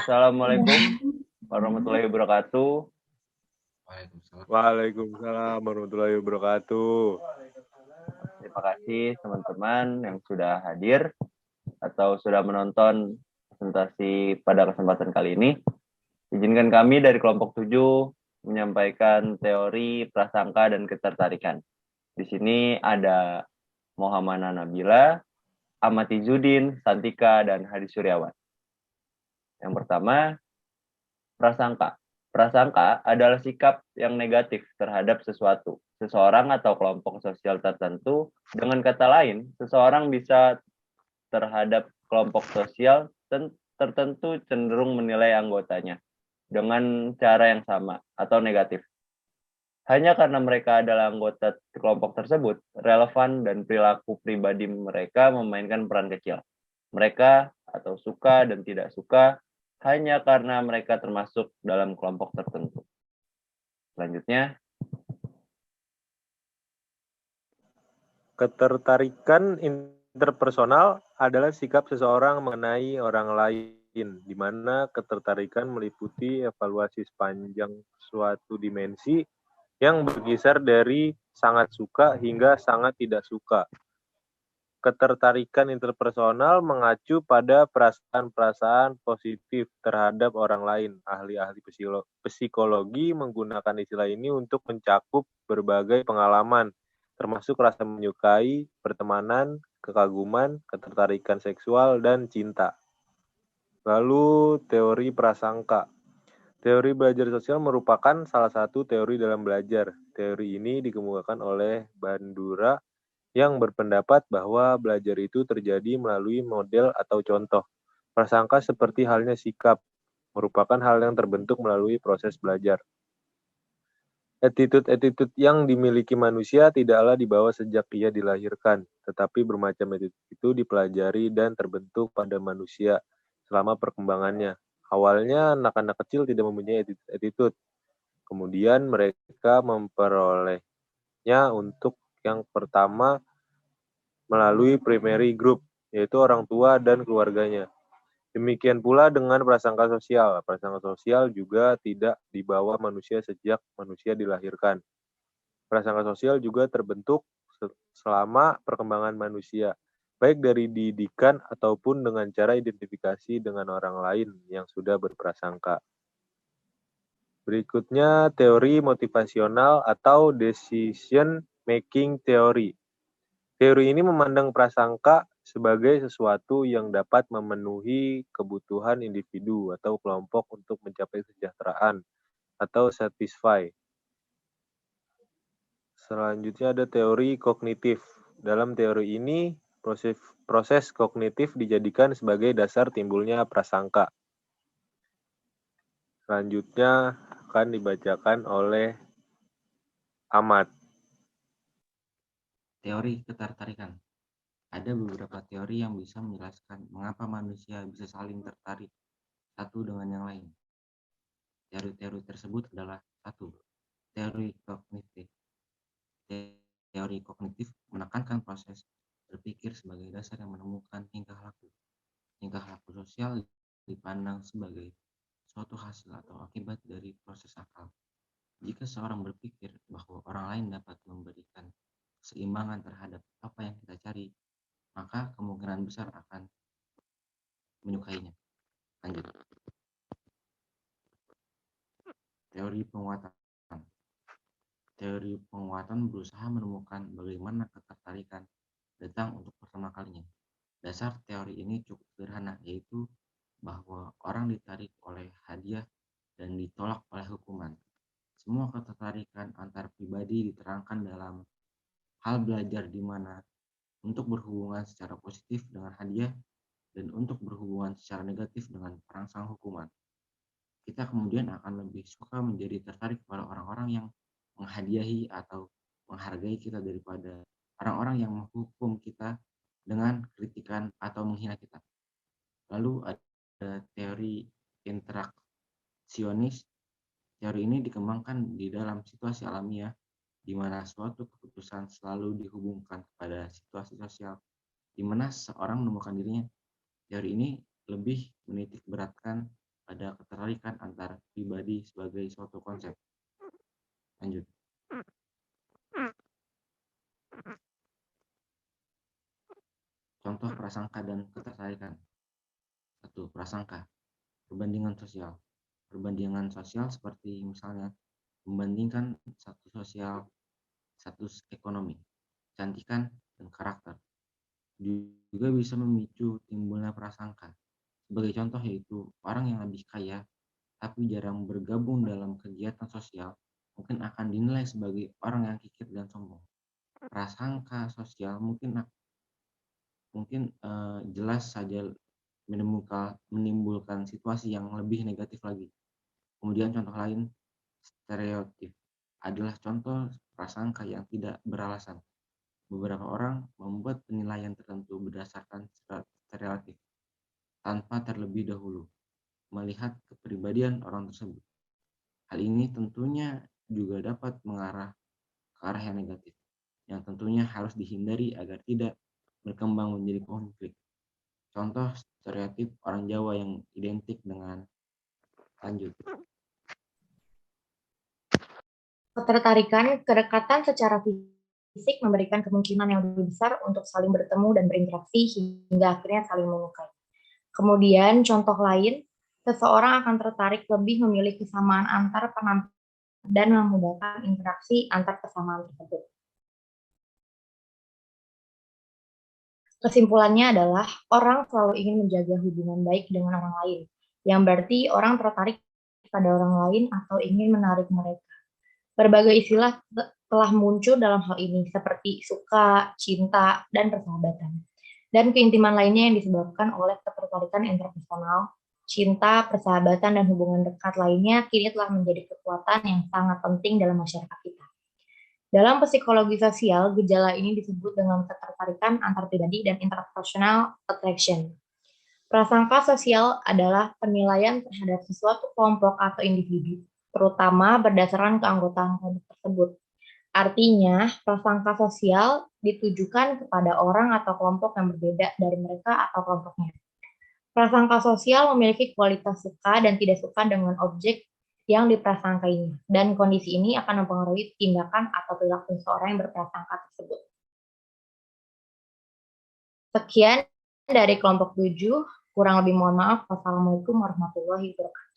Assalamualaikum warahmatullahi wabarakatuh. Waalaikumsalam warahmatullahi wabarakatuh. Terima kasih teman-teman yang sudah hadir atau sudah menonton presentasi pada kesempatan kali ini. Izinkan kami dari kelompok 7 menyampaikan teori prasangka dan ketertarikan. Di sini ada Muhammad Nabila, Ahmad Izzuddin, Santika, dan Hadi Suryawan. Yang pertama, prasangka. Prasangka adalah sikap yang negatif terhadap sesuatu, seseorang atau kelompok sosial tertentu. Dengan kata lain, seseorang bisa terhadap kelompok sosial tertentu cenderung menilai anggotanya dengan cara yang sama atau negatif. Hanya karena mereka adalah anggota kelompok tersebut, relevan dan perilaku pribadi mereka memainkan peran kecil. Mereka atau suka dan tidak suka hanya karena mereka termasuk dalam kelompok tertentu. Selanjutnya, Ketertarikan interpersonal adalah sikap seseorang mengenai orang lain, di mana ketertarikan meliputi evaluasi sepanjang suatu dimensi yang berkisar dari sangat suka hingga sangat tidak suka. Ketertarikan interpersonal mengacu pada perasaan-perasaan positif terhadap orang lain. Ahli-ahli psikologi menggunakan istilah ini untuk mencakup berbagai pengalaman, termasuk rasa menyukai, pertemanan, kekaguman, ketertarikan seksual, dan cinta. Lalu, teori prasangka. Teori belajar sosial merupakan salah satu teori dalam belajar. Teori ini dikemukakan oleh Bandura yang berpendapat bahwa belajar itu terjadi melalui model atau contoh. Prasangka seperti halnya sikap, merupakan hal yang terbentuk melalui proses belajar. Attitude-attitude yang dimiliki manusia tidaklah dibawa sejak ia dilahirkan, tetapi bermacam attitude itu dipelajari dan terbentuk pada manusia selama perkembangannya. Awalnya anak-anak kecil tidak mempunyai attitude, kemudian mereka memperolehnya untuk yang pertama melalui primary group, yaitu orang tua dan keluarganya. Demikian pula dengan prasangka sosial. Prasangka sosial juga tidak dibawa manusia sejak manusia dilahirkan. Prasangka sosial juga terbentuk selama perkembangan manusia, baik dari didikan ataupun dengan cara identifikasi dengan orang lain yang sudah berprasangka. Berikutnya, teori motivasional atau decision making theory. Teori ini memandang prasangka sebagai sesuatu yang dapat memenuhi kebutuhan individu atau kelompok untuk mencapai kesejahteraan atau satisfy. Selanjutnya ada teori kognitif. Dalam teori ini, proses kognitif dijadikan sebagai dasar timbulnya prasangka. Selanjutnya akan dibacakan oleh Ahmad. Teori ketertarikan. Ada beberapa teori yang bisa menjelaskan mengapa manusia bisa saling tertarik satu dengan yang lain. Teori-teori tersebut adalah satu, teori kognitif. Teori kognitif menekankan proses berpikir sebagai dasar yang menemukan tingkah laku. Tingkah laku sosial dipandang sebagai suatu hasil atau akibat dari proses akal. Jika seorang berpikir bahwa orang lain dapat memberikan keseimbangan terhadap apa yang kita cari, maka kemungkinan besar akan menyukainya. Lanjut. Teori penguatan. Teori penguatan berusaha menemukan bagaimana ketertarikan datang untuk pertama kalinya. Dasar teori ini cukup sederhana, yaitu bahwa orang ditarik oleh hadiah dan ditolak oleh hukuman. Semua ketertarikan antar pribadi diterangkan dalam hal belajar di mana untuk berhubungan secara positif dengan hadiah dan untuk berhubungan secara negatif dengan perangsang hukuman. Kita kemudian akan lebih suka menjadi tertarik pada orang-orang yang menghadiahi atau menghargai kita daripada orang-orang yang menghukum kita dengan kritikan atau menghina kita. Lalu ada teori interaksionis. Teori ini dikembangkan di dalam situasi alamiah di mana suatu keputusan selalu dihubungkan pada situasi sosial di mana seorang menemukan dirinya. Teori ini lebih menitik beratkan pada ketertarikan antar pribadi sebagai suatu konsep. Lanjut. Contoh prasangka dan ketertarikan. 1. Prasangka. Perbandingan sosial. Perbandingan sosial seperti misalnya membandingkan status sosial, status ekonomi, kecantikan, dan karakter. Juga bisa memicu timbulnya prasangka. Sebagai contoh yaitu orang yang lebih kaya tapi jarang bergabung dalam kegiatan sosial mungkin akan dinilai sebagai orang yang kikir dan sombong. Prasangka sosial mungkin jelas saja menimbulkan situasi yang lebih negatif lagi. Kemudian contoh lain, stereotip adalah contoh prasangka yang tidak beralasan. Beberapa orang membuat penilaian tertentu berdasarkan stereotip tanpa terlebih dahulu melihat kepribadian orang tersebut. Hal ini tentunya juga dapat mengarah ke arah yang negatif, yang tentunya harus dihindari agar tidak berkembang menjadi konflik. Contoh stereotip orang Jawa yang identik dengan lanjut. Ketertarikan, kedekatan secara fisik memberikan kemungkinan yang lebih besar untuk saling bertemu dan berinteraksi hingga akhirnya saling menyukai. Kemudian contoh lain, seseorang akan tertarik lebih memilih kesamaan antar penampilan dan memudahkan interaksi antar kesamaan tersebut. Kesimpulannya adalah orang selalu ingin menjaga hubungan baik dengan orang lain, yang berarti orang tertarik pada orang lain atau ingin menarik mereka. Berbagai istilah telah muncul dalam hal ini, seperti suka, cinta, dan persahabatan. Dan keintiman lainnya yang disebabkan oleh ketertarikan interpersonal, cinta, persahabatan, dan hubungan dekat lainnya kini telah menjadi kekuatan yang sangat penting dalam masyarakat kita. Dalam psikologi sosial, gejala ini disebut dengan ketertarikan antar pribadi dan interpersonal attraction. Prasangka sosial adalah penilaian terhadap sesuatu kelompok atau individu, terutama berdasarkan keanggotaan kelompok tersebut. Artinya, prasangka sosial ditujukan kepada orang atau kelompok yang berbeda dari mereka atau kelompoknya. Prasangka sosial memiliki kualitas suka dan tidak suka dengan objek yang diprasangkainya, dan kondisi ini akan mempengaruhi tindakan atau perilaku seseorang yang berprasangka tersebut. Sekian dari kelompok 7, kurang lebih mohon maaf. Wassalamualaikum warahmatullahi wabarakatuh.